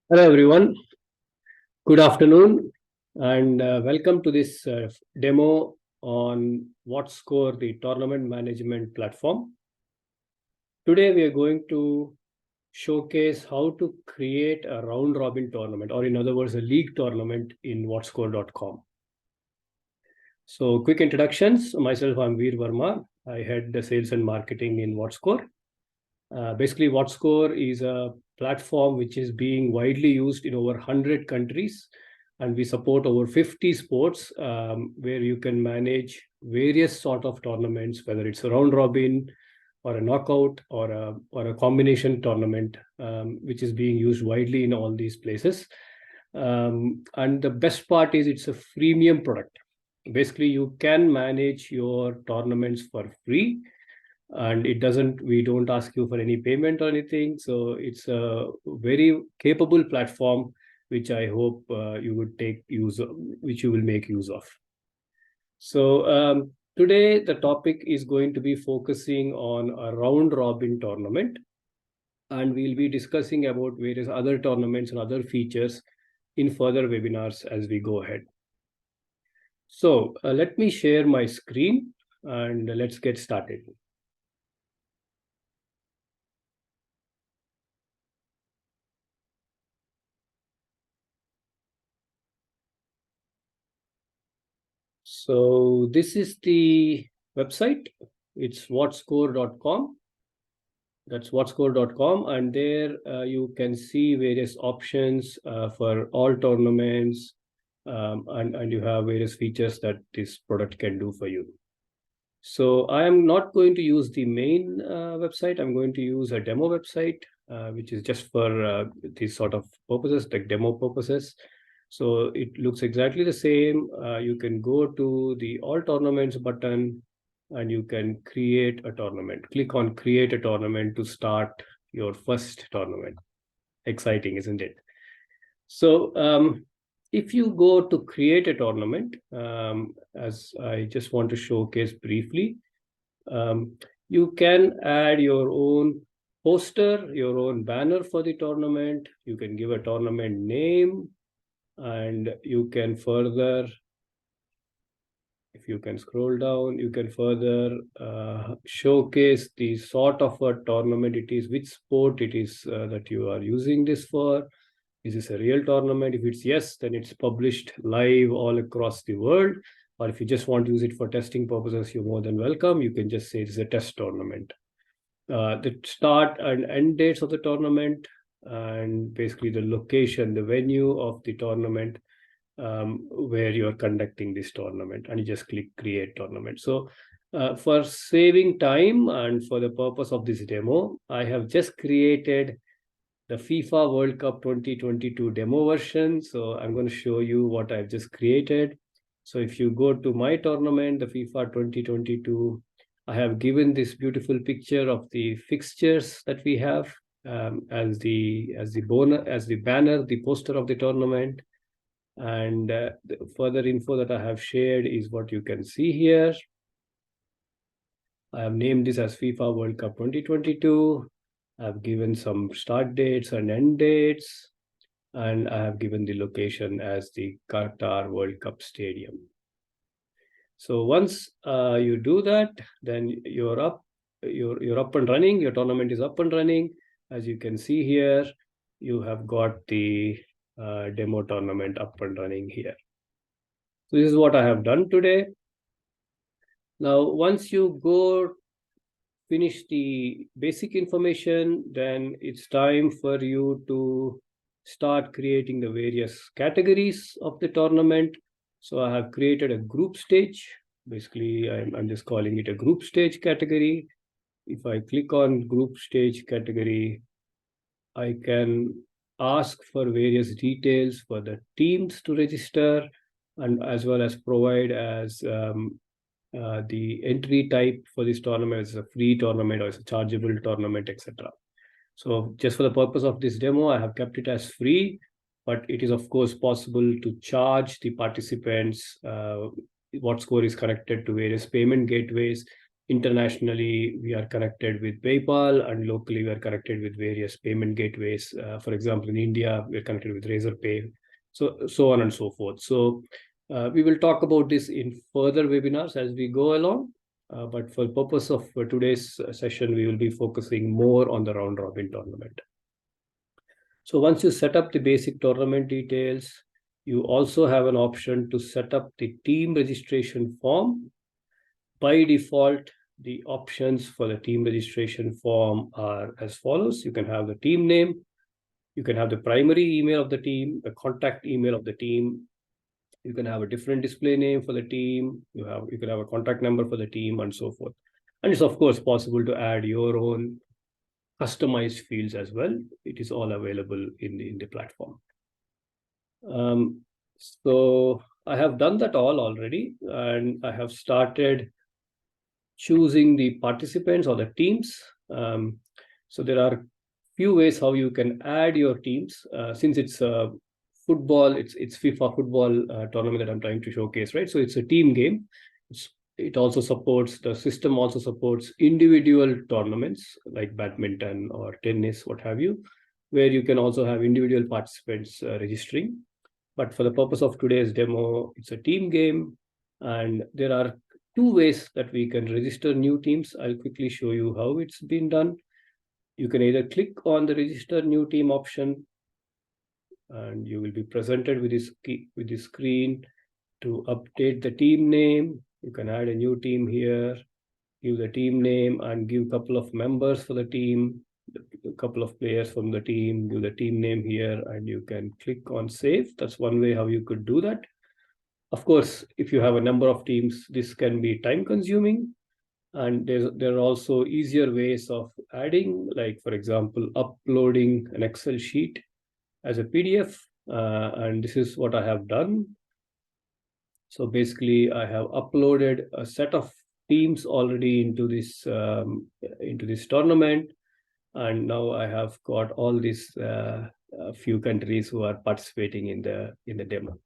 Hello, everyone. Good afternoon, and welcome to this demo on WhatScore, the tournament management platform. Today, we are going to showcase how to create a round robin tournament, or in other words, a league tournament in WhatScore.com. So, quick introductions. Myself, I'm Veer Verma. I head the sales and marketing in WhatScore. Basically, WhatScore is a platform which is being widely used in over 100 countries, and we support over 50 sports where you can manage various sort of tournaments, whether it's a round robin or a knockout or a combination tournament, which is being used widely in all these places. And the best part is it's a freemium product. Basically, you can manage your tournaments for free, and we don't ask you for any payment or anything. So it's a very capable platform which I hope you would take use of, which you will make use of. So today the topic is going to be focusing on a round robin tournament, and we'll be discussing about various other tournaments and other features in further webinars as we go ahead. So let me share my screen and let's get started. So this is the website. It's whatscore.com. That's whatscore.com. And there you can see various options for all tournaments. And you have various features that this product can do for you. So I am not going to use the main website. I'm going to use a demo website, which is just for these sort of purposes, like demo purposes. So it looks exactly the same. You can go to the All Tournaments button and you can create a tournament. Click on Create a Tournament to start your first tournament. Exciting, isn't it? So if you go to create a tournament, as I just want to showcase briefly, you can add your own poster, your own banner for the tournament. You can give a tournament name, and you can further, if you can scroll down, you can further showcase the sort of a tournament it is, which sport it is that you are using this for. Is this a real tournament? If it's yes, then it's published live all across the world. Or if you just want to use it for testing purposes, you're more than welcome. You can just say it's a test tournament. The start and end dates of the tournament, and basically the location, the venue of the tournament, where you're conducting this tournament, and you just click create tournament. So for saving time and for the purpose of this demo, I have just created the FIFA World Cup 2022 demo version. So I'm going to show you what I've just created. So if you go to my tournament, the FIFA 2022, I have given this beautiful picture of the fixtures that we have as the banner, the poster of the tournament. And the further info that I have shared is what you can see here. I have named this as FIFA World Cup 2022. I've given some start dates and end dates, and I have given the location as the Qatar World Cup Stadium. So once you do that, then you're up and running. Your tournament is up and running. As you can see here, you have got the demo tournament up and running here. So this is what I have done today. Now, once you go finish the basic information, then it's time for you to start creating the various categories of the tournament. So I have created a group stage. Basically, I'm just calling it a group stage category. If I click on group stage category, I can ask for various details for the teams to register, and as well as provide as the entry type for this tournament is a free tournament or it's a chargeable tournament, etc. So just for the purpose of this demo, I have kept it as free, but it is of course possible to charge the participants. WhatScore is connected to various payment gateways, Internationally, we are connected with PayPal, and locally, we are connected with various payment gateways. For example, in India, we're connected with Razorpay, so on and so forth. So we will talk about this in further webinars as we go along. But for the purpose of today's session, we will be focusing more on the round robin tournament. So once you set up the basic tournament details, you also have an option to set up the team registration form. By default, the options for the team registration form are as follows. You can have the team name, you can have the primary email of the team, the contact email of the team, you can have a different display name for the team, you can have a contact number for the team, and so forth. And it's of course possible to add your own customized fields as well. It is all available in the platform. So I have done that all already, and I have started choosing the participants or the teams. So there are few ways how you can add your teams. Since it's football, it's FIFA football tournament that I'm trying to showcase, right? So it's a team game. It also supports, the system also supports individual tournaments like badminton or tennis, what have you, where you can also have individual participants registering. But for the purpose of today's demo, it's a team game, and there are two ways that we can register new teams. I'll quickly show you how it's been done. You can either click on the register new team option, and you will be presented with this screen to update the team name. You can add a new team here, give the team name, and give a couple of members for the team, a couple of players from the team, give the team name here, and you can click on save. That's one way how you could do that. Of course, if you have a number of teams, this can be time consuming, and there are also easier ways of adding, like for example, uploading an Excel sheet as a PDF, and this is what I have done. So basically, I have uploaded a set of teams already into this tournament, and now I have got all these few countries who are participating in the demo.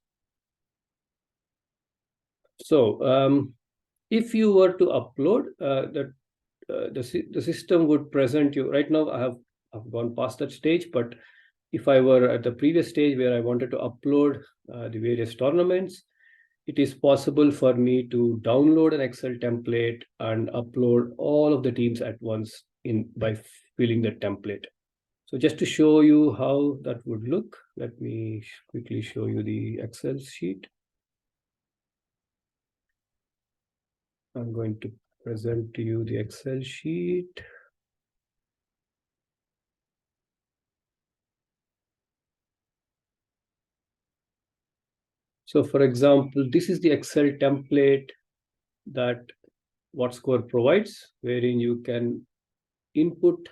So if you were to upload, the system would present you. Right now, I've gone past that stage, but if I were at the previous stage where I wanted to upload the various tournaments, it is possible for me to download an Excel template and upload all of the teams at once by filling the template. So just to show you how that would look, let me quickly show you the Excel sheet. I'm going to present to you the Excel sheet. So for example, this is the Excel template that WhatScore provides, wherein you can input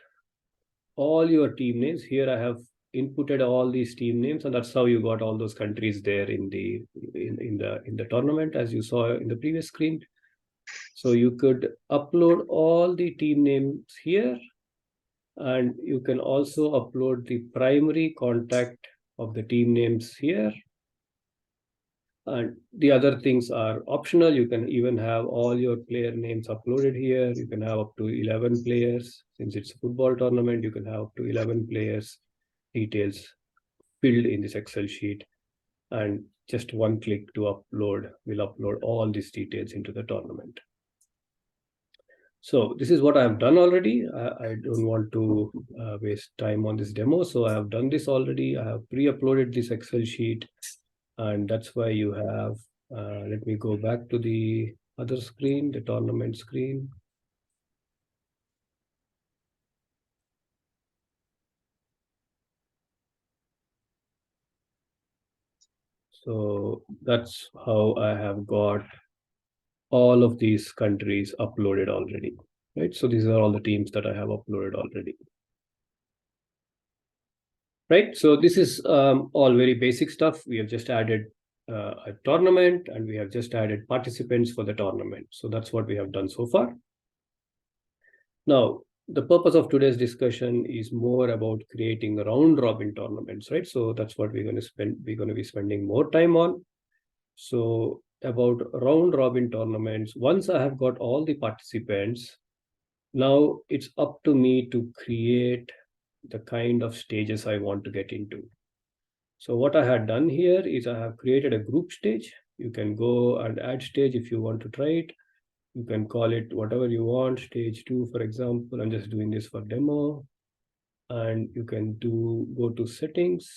all your team names. Here I have inputted all these team names, and that's how you got all those countries there in the tournament, as you saw in the previous screen. So you could upload all the team names here, and you can also upload the primary contact of the team names here. And the other things are optional. You can even have all your player names uploaded here. You can have up to 11 players. Since it's a football tournament, you can have up to 11 players details filled in this Excel sheet. And just one click to upload will upload all these details into the tournament. So this is what I have done already. I don't want to waste time on this demo. So I have done this already. I have pre-uploaded this Excel sheet. And that's why you have, let me go back to the other screen, the tournament screen. So that's how I have got all of these countries uploaded already, right? So these are all the teams that I have uploaded already. Right, so this is all very basic stuff. We have just added a tournament, and we have just added participants for the tournament. So that's what we have done so far. Now, the purpose of today's discussion is more about creating round robin tournaments, right? So that's what we're going to be spending more time on. So about round robin tournaments. Once I have got all the participants, now it's up to me to create the kind of stages I want to get into. So what I had done here is I have created a group stage. You can go and add stage if you want to try it. You can call it whatever you want, stage 2, for example. I'm just doing this for demo. And you can go to settings.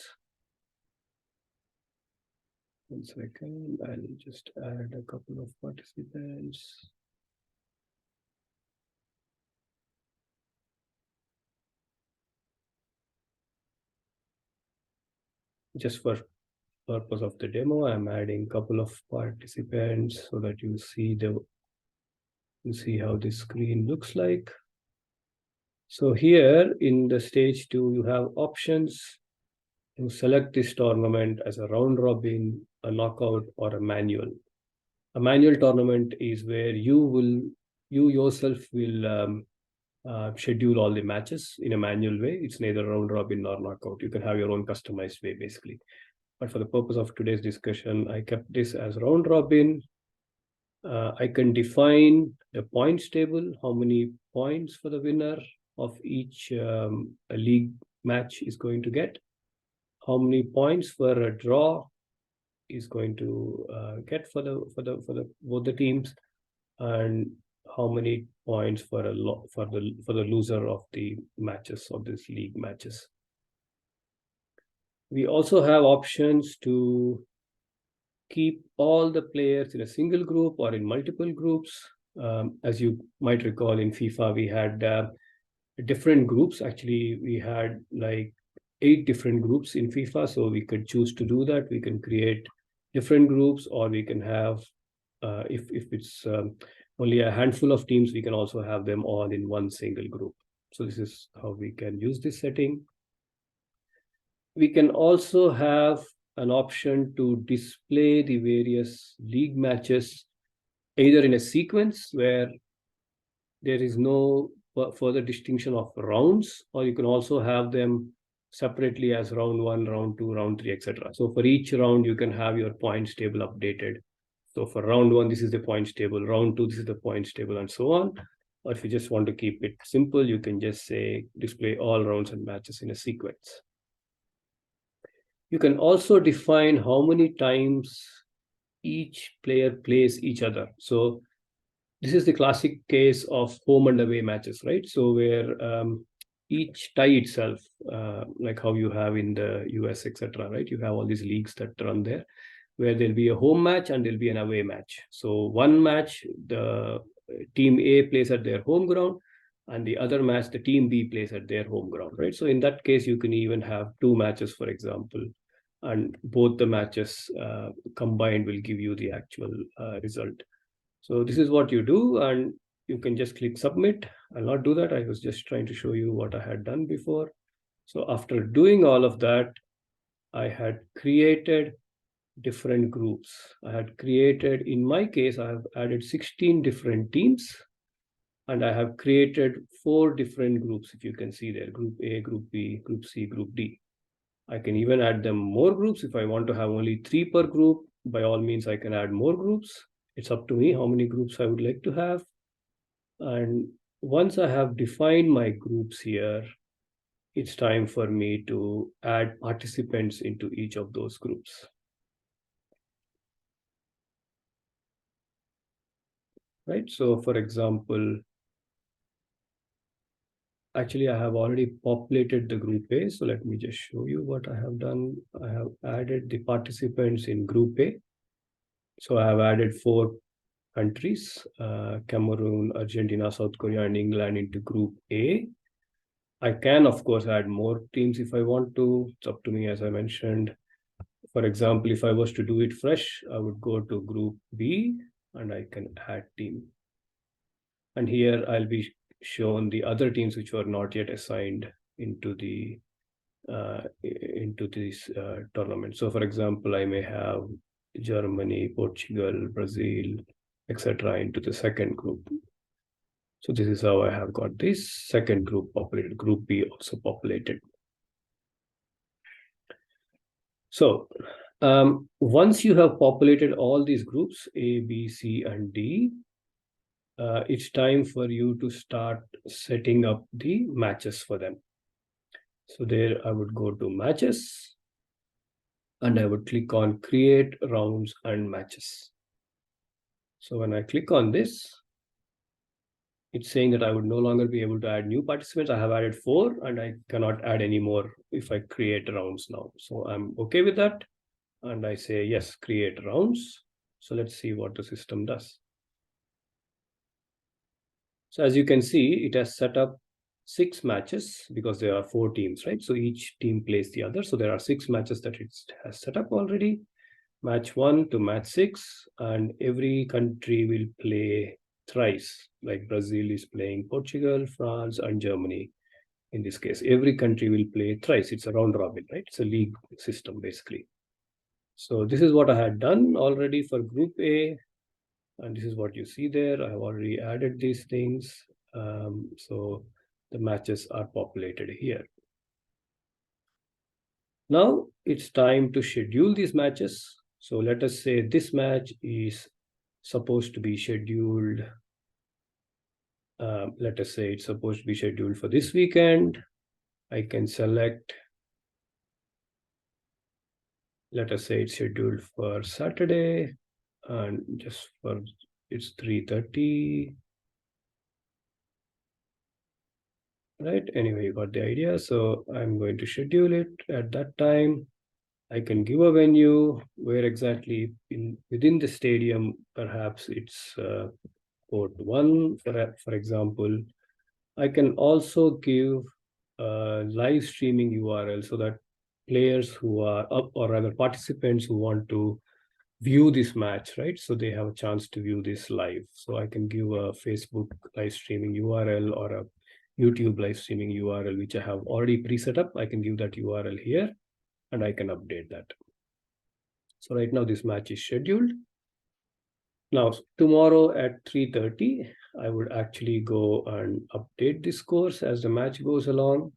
1 second, I'll just add a couple of participants. Just for purpose of the demo, I'm adding a couple of participants so that you see how the screen looks like. So here in the stage 2, you have options to select this tournament as a round robin, a knockout, or a manual. A manual tournament is where you yourself will schedule all the matches in a manual way. It's neither round robin nor knockout. You can have your own customized way, basically. But for the purpose of today's discussion, I kept this as round robin. I can define the points table, how many points for the winner of each league match is going to get, how many points for a draw is going to get for both the teams, and how many points for the loser of the matches of these league matches. We also have options to keep all the players in a single group or in multiple groups. As you might recall, in FIFA, we had different groups. Actually, we had like 8 different groups in FIFA, so we could choose to do that. We can create different groups, or we can have, if it's only a handful of teams, we can also have them all in one single group. So this is how we can use this setting. We can also have an option to display the various league matches either in a sequence where there is no further distinction of rounds, or you can also have them separately as round 1, round 2, round 3, etc. So for each round, you can have your points table updated. So for round 1, this is the points table, round 2, this is the points table, and so on. Or if you just want to keep it simple, you can just say display all rounds and matches in a sequence. You can also define how many times each player plays each other. So this is the classic case of home and away matches, right? So where each tie itself, like how you have in the US, etc., right? You have all these leagues that run there, where there'll be a home match and there'll be an away match. So one match, the team A plays at their home ground, and the other match, the team B plays at their home ground, right? So in that case, you can even have 2 matches, for example, and both the matches combined will give you the actual result. So this is what you do, and you can just click submit. I'll not do that. I was just trying to show you what I had done before. So after doing all of that, I had created different groups. I had created, in my case, I have added 16 different teams, and I have created 4 different groups. If you can see there, group A, group B, group C, group D. I can even add them more groups. If I want to have only 3 per group, by all means, I can add more groups. It's up to me how many groups I would like to have. And once I have defined my groups here, it's time for me to add participants into each of those groups. Right? So for example, actually, I have already populated the group A. So let me just show you what I have done. I have added the participants in group A. So I have added 4 countries, Cameroon, Argentina, South Korea, and England into group A. I can, of course, add more teams if I want to. It's up to me, as I mentioned. For example, if I was to do it fresh, I would go to group B and I can add team. And here I'll be shown the other teams which were not yet assigned into this tournament. So for example, I may have Germany, Portugal, Brazil, etc. into the second group. So this is how I have got this second group populated, group B also populated. So Once you have populated all these groups, A, B, C, and D, it's time for you to start setting up the matches for them. So there I would go to matches and I would click on create rounds and matches. So when I click on this, it's saying that I would no longer be able to add new participants. I have added 4 and I cannot add any more if I create rounds now. So I'm okay with that. And I say, yes, create rounds. So let's see what the system does. So as you can see, it has set up 6 matches because there are 4 teams, right? So each team plays the other. So there are 6 matches that it has set up already. Match 1 to match 6, and every country will play thrice. Like Brazil is playing Portugal, France, and Germany. In this case, every country will play thrice. It's a round robin, right? It's a league system, basically. So this is what I had done already for Group A. And this is what you see there. I have already added these things. So the matches are populated here. Now it's time to schedule these matches. So let us say this match is supposed to be scheduled. Let us say it's supposed to be scheduled for this weekend. I can select, let us say it's scheduled for Saturday, and just for it's 3:30. Right, anyway, you got the idea. So I'm going to schedule it at that time. I can give a venue where exactly within the stadium, perhaps it's port 1, for example. I can also give a live streaming URL so that players who are up, or rather participants who want to view this match, right? So they have a chance to view this live. So I can give a Facebook live streaming URL or a YouTube live streaming URL, which I have already pre-set up. I can give that URL here and I can update that. So right now this match is scheduled. Now tomorrow at 3:30, I would actually go and update the scores as the match goes along.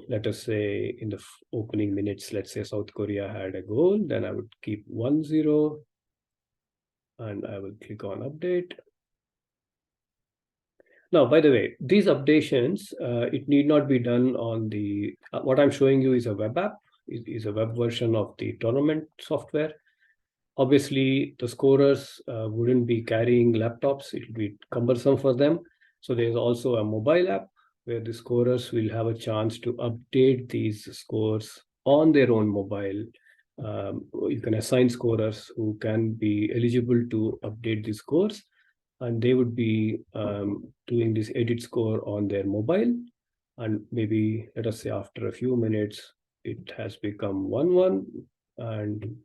Let us say in the opening minutes, let's say South Korea had a goal, then I would keep 1-0 and I will click on update. Now, by the way, these updations, it need not be done on the, what I'm showing you is a web app, is a web version of the tournament software. Obviously, the scorers wouldn't be carrying laptops. It would be cumbersome for them. So there's also a mobile app where the scorers will have a chance to update these scores on their own mobile. You can assign scorers who can be eligible to update the scores, and they would be doing this edit score on their mobile. And maybe, let us say, after a few minutes, it has become 1-1, and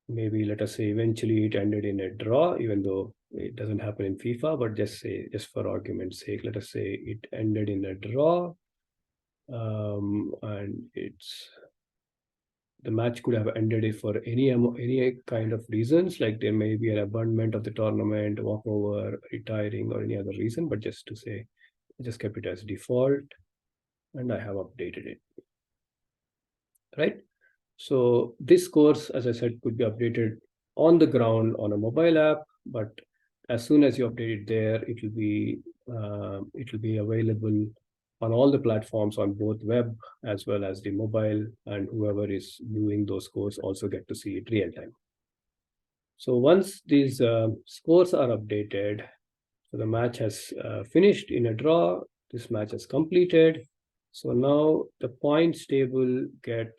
maybe let us say eventually it ended in a draw, even though it doesn't happen in FIFA, but just for argument's sake, let us say it ended in a draw, and the match could have ended for any kind of reasons, like there may be an abandonment of the tournament, walkover, retiring, or any other reason, but just to say, I just kept it as default and I have updated it, right? So this course, as I said, could be updated on the ground on a mobile app, but as soon as you update it there, it will be available on all the platforms on both web as well as the mobile, and whoever is viewing those scores also get to see it real time. So once these scores are updated, so the match has finished in a draw, this match has completed. So now the points table get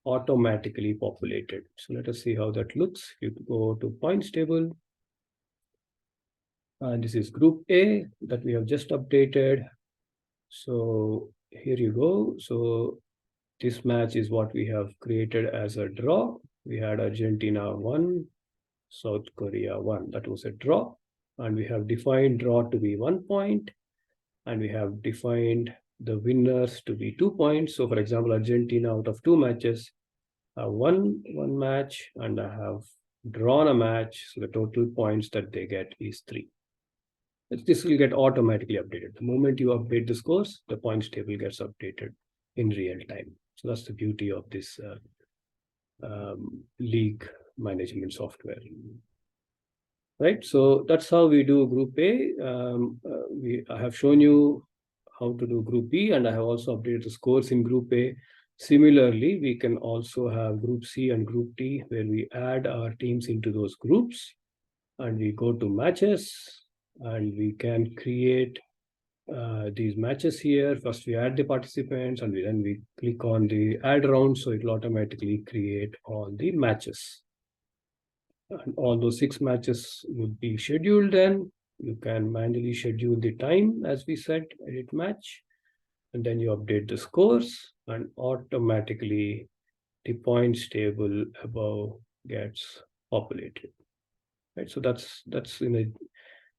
automatically populated. So let us see how that looks. You go to points table, and this is Group A that we have just updated. So here you go. So this match is what we have created as a draw. We had Argentina 1, South Korea 1. That was a draw. And we have defined draw to be 1 point. And we have defined the winners to be 2 points. So for example, Argentina out of 2 matches have won 1 match, and I have drawn a match. So the total points that they get is 3. This will get automatically updated. The moment you update the scores, the points table gets updated in real time. So that's the beauty of this league management software. Right, so that's how we do Group A. I have shown you how to do Group B, and I have also updated the scores in Group A. Similarly, we can also have Group C and Group D, where we add our teams into those groups, and we go to matches, and we can create these matches here. First, we add the participants, and then we click on the add round, so it will automatically create all the matches. And all those 6 matches would be scheduled. Then you can manually schedule the time, as we said, edit match, and then you update the scores, and automatically the points table above gets populated. Right, so that's in a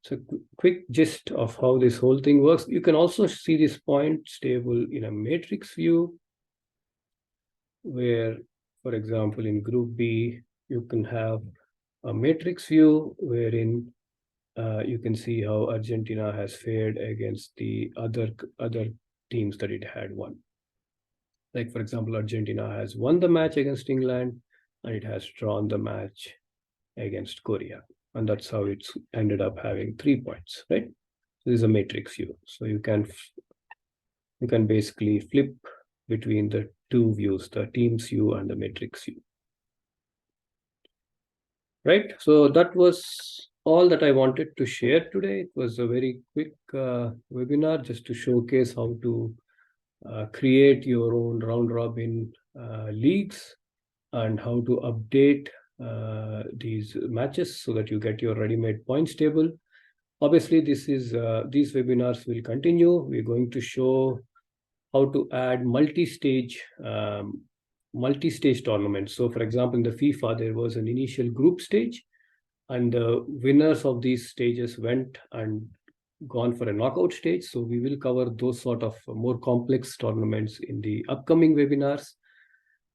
it's a quick gist of how this whole thing works. You can also see this points table in a matrix view, where, for example, in Group B, you can have a matrix view wherein you can see how Argentina has fared against the other teams that it had won. Like, for example, Argentina has won the match against England, and it has drawn the match against Korea. And that's how it's ended up having 3 points, right? So this is a matrix view. So you can basically flip between the two views, the teams view and the matrix view. Right, so that was all that I wanted to share today. It was a very quick webinar just to showcase how to create your own round robin leagues, and how to update these matches so that you get your ready-made points table. Obviously, these webinars will continue. We're going to show how to add multi-stage tournaments. So, for example, in the FIFA, there was an initial group stage, and the winners of these stages went and gone for a knockout stage. So we will cover those sort of more complex tournaments in the upcoming webinars.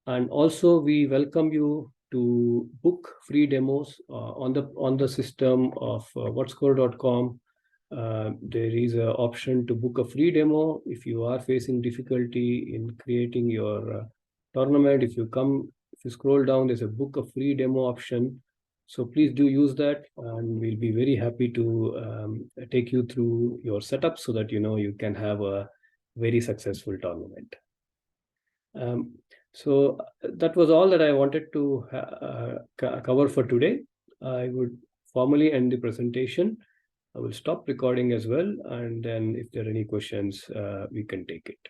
And also, we welcome you to book free demos on the system of whatscore.com. There is an option to book a free demo if you are facing difficulty in creating your tournament. If you scroll down, there's a book a free demo option. So please do use that, and we'll be very happy to take you through your setup so that you can have a very successful tournament. So that was all that I wanted to cover for today. I would formally end the presentation. I will stop recording as well, and then if there are any questions, we can take it.